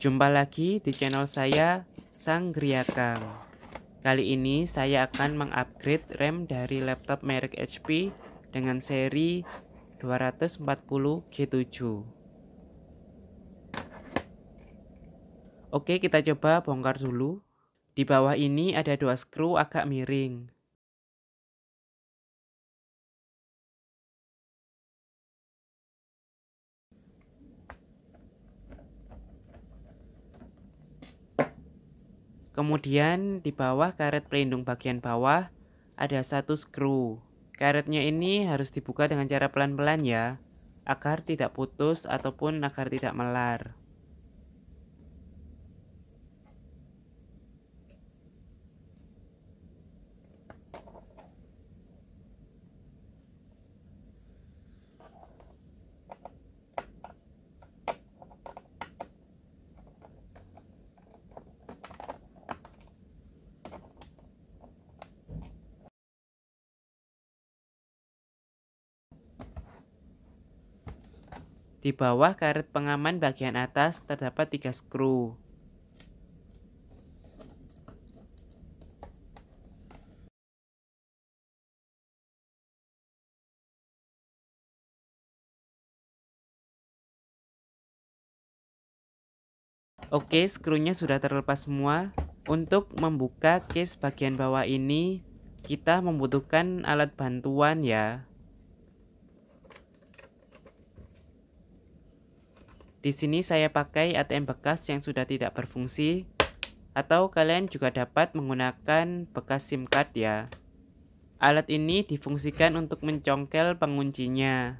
Jumpa lagi di channel saya, Sang Griakang. Kali ini saya akan mengupgrade RAM dari laptop merek HP dengan seri 240G7. Oke, kita coba bongkar dulu. Di bawah ini ada dua skru agak miring. Kemudian di bawah karet pelindung bagian bawah ada satu skru. Karetnya ini harus dibuka dengan cara pelan-pelan ya, agar tidak putus ataupun agar tidak melar. Di bawah karet pengaman bagian atas terdapat 3 skru. Oke, skrunya sudah terlepas semua. Untuk membuka case bagian bawah ini, kita membutuhkan alat bantuan ya. Di sini saya pakai ATM bekas yang sudah tidak berfungsi, atau kalian juga dapat menggunakan bekas SIM card ya. Alat ini difungsikan untuk mencongkel penguncinya.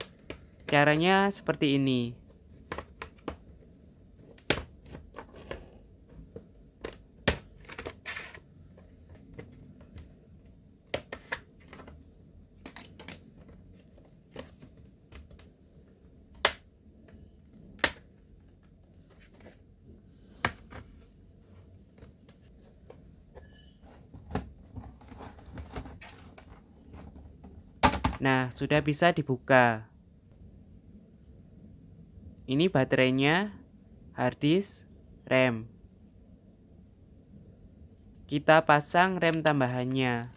Caranya seperti ini. Nah, sudah bisa dibuka. Ini baterainya, harddisk, RAM. Kita pasang RAM tambahannya.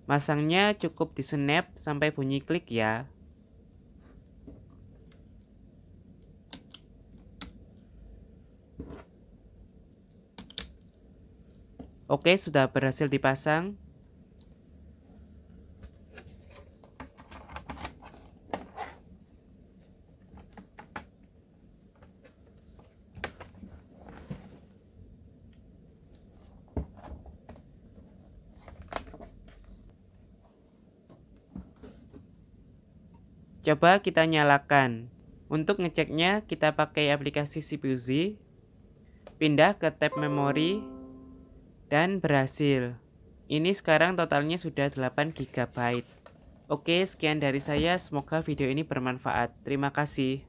Masangnya cukup disenep sampai bunyi klik ya. Oke, sudah berhasil dipasang. Coba kita nyalakan. Untuk ngeceknya kita pakai aplikasi CPU-Z, pindah ke tab memori, dan berhasil. Ini sekarang totalnya sudah 8 GB. Oke, sekian dari saya. Semoga video ini bermanfaat. Terima kasih.